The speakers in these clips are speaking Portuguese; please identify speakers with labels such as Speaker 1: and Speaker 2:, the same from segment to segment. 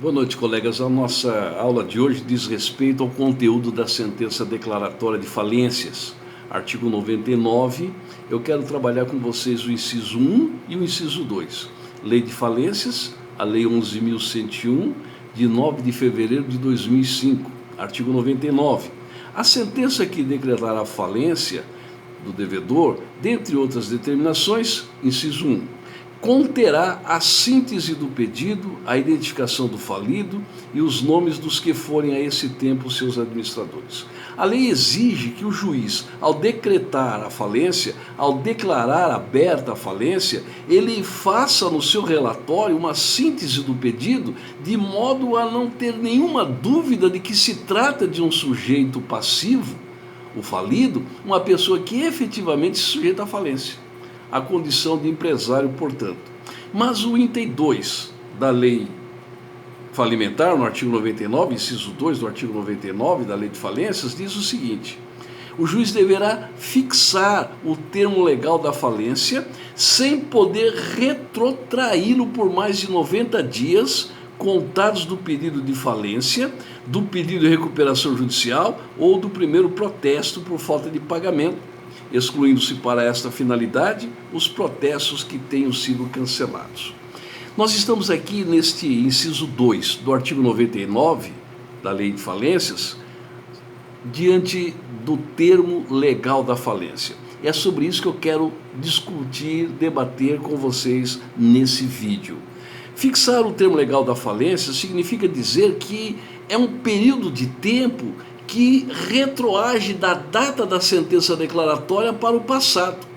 Speaker 1: Boa noite, colegas. A nossa aula de hoje diz respeito ao conteúdo da sentença declaratória de falências. Artigo 99, eu quero trabalhar com vocês o inciso 1 e o inciso 2. Lei de falências, a Lei 11.101, de 9 de fevereiro de 2005. Artigo 99. A sentença que decretar a falência do devedor, dentre outras determinações, inciso 1, conterá a síntese do pedido, a identificação do falido e os nomes dos que forem a esse tempo seus administradores. A lei exige que o juiz, ao decretar a falência, ao declarar aberta a falência, ele faça no seu relatório uma síntese do pedido, de modo a não ter nenhuma dúvida de que se trata de um sujeito passivo, o falido, uma pessoa que efetivamente se sujeita à falência, a condição de empresário, portanto. Mas o item 2 da lei falimentar, no artigo 99, inciso 2 do artigo 99 da lei de falências, diz o seguinte: o juiz deverá fixar o termo legal da falência sem poder retrotraí-lo por mais de 90 dias contados do pedido de falência, do pedido de recuperação judicial ou do primeiro protesto por falta de pagamento, excluindo-se para esta finalidade os protestos que tenham sido cancelados. Nós estamos aqui neste inciso 2 do artigo 99 da Lei de Falências, diante do termo legal da falência. É sobre isso que eu quero discutir, debater com vocês nesse vídeo. Fixar o termo legal da falência significa dizer que é um período de tempo que retroage da data da sentença declaratória para o passado.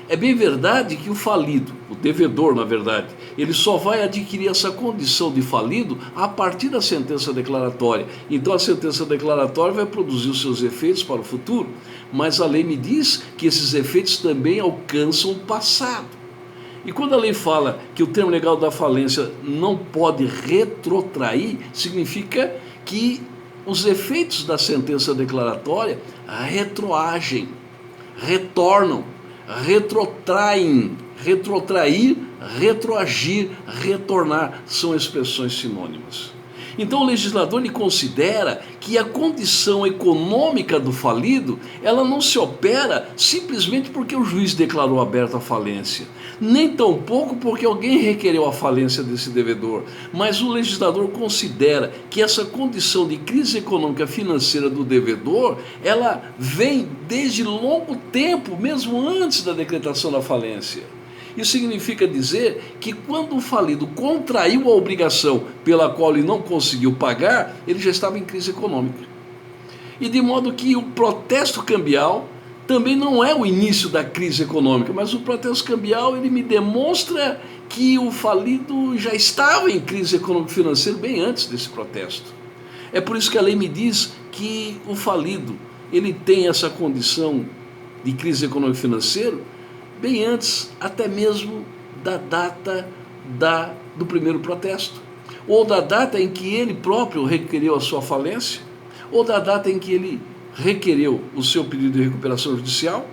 Speaker 1: É bem verdade que o falido, o devedor na verdade, ele só vai adquirir essa condição de falido a partir da sentença declaratória. Então a sentença declaratória vai produzir os seus efeitos para o futuro, mas a lei me diz que esses efeitos também alcançam o passado. E quando a lei fala que o termo legal da falência não pode retrotrair, significa que os efeitos da sentença declaratória retroagem, retornam, retrotraem, retrotrair, retroagir, retornar, são expressões sinônimas. Então o legislador ele considera que a condição econômica do falido, ela não se opera simplesmente porque o juiz declarou aberta a falência, nem tampouco porque alguém requereu a falência desse devedor, mas o legislador considera que essa condição de crise econômica financeira do devedor, ela vem desde longo tempo, mesmo antes da decretação da falência. Isso significa dizer que quando o falido contraiu a obrigação pela qual ele não conseguiu pagar, ele já estava em crise econômica. E de modo que o protesto cambial também não é o início da crise econômica, mas o protesto cambial ele me demonstra que o falido já estava em crise econômico-financeira bem antes desse protesto. É por isso que a lei me diz que o falido ele tem essa condição de crise econômico-financeira bem antes até mesmo da data do primeiro protesto, ou da data em que ele próprio requereu a sua falência, ou da data em que ele requereu o seu pedido de recuperação judicial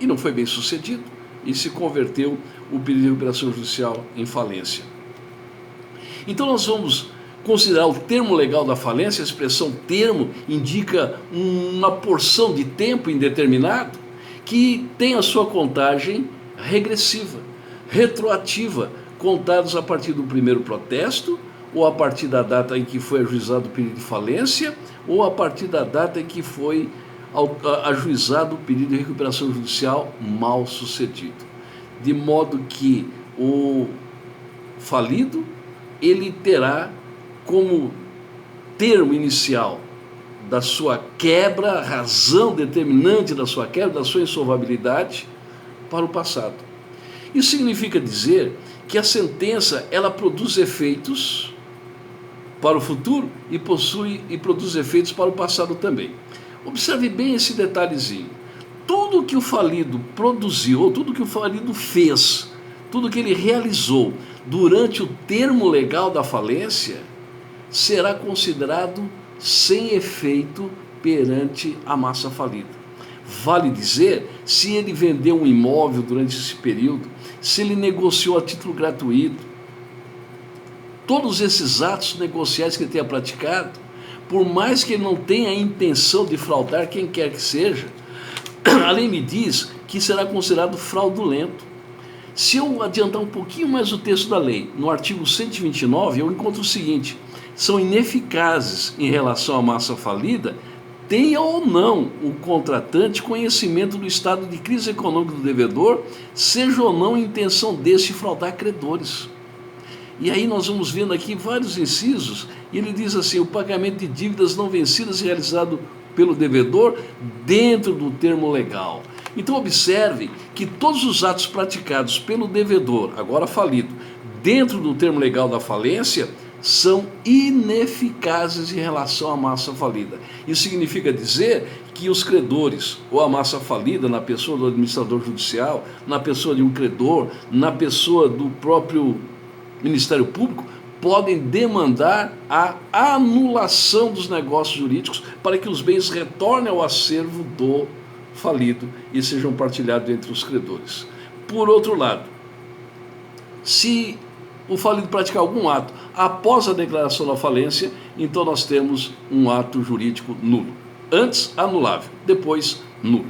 Speaker 1: e não foi bem sucedido e se converteu o pedido de recuperação judicial em falência. Então nós vamos considerar o termo legal da falência. A expressão termo indica uma porção de tempo indeterminado que tem a sua contagem regressiva, retroativa, contados a partir do primeiro protesto, ou a partir da data em que foi ajuizado o pedido de falência, ou a partir da data em que foi ajuizado o pedido de recuperação judicial mal sucedido. De modo que o falido, ele terá como termo inicial da sua quebra, a razão determinante da sua quebra, da sua insolvabilidade, para o passado. Isso significa dizer que a sentença ela produz efeitos para o futuro e produz efeitos para o passado também. Observe bem esse detalhezinho. Tudo que o falido produziu, tudo que o falido fez, tudo que ele realizou durante o termo legal da falência, será considerado sem efeito perante a massa falida. Vale dizer, se ele vendeu um imóvel durante esse período, se ele negociou a título gratuito, todos esses atos negociais que ele tenha praticado, por mais que ele não tenha a intenção de fraudar quem quer que seja, a lei me diz que será considerado fraudulento. Se eu adiantar um pouquinho mais o texto da lei, no artigo 129, eu encontro o seguinte: são ineficazes em relação à massa falida, tenha ou não o contratante conhecimento do estado de crise econômica do devedor, seja ou não a intenção deste fraudar credores. E aí nós vamos vendo aqui vários incisos, e ele diz assim: o pagamento de dívidas não vencidas realizado pelo devedor dentro do termo legal. Então observe que todos os atos praticados pelo devedor, agora falido, dentro do termo legal da falência, são ineficazes em relação à massa falida. Isso significa dizer que os credores, ou a massa falida, na pessoa do administrador judicial, na pessoa de um credor, na pessoa do próprio Ministério Público, podem demandar a anulação dos negócios jurídicos para que os bens retornem ao acervo do falido e sejam partilhados entre os credores. Por outro lado, se o falido praticar algum ato após a declaração da falência, então nós temos um ato jurídico nulo. Antes, anulável, depois, nulo.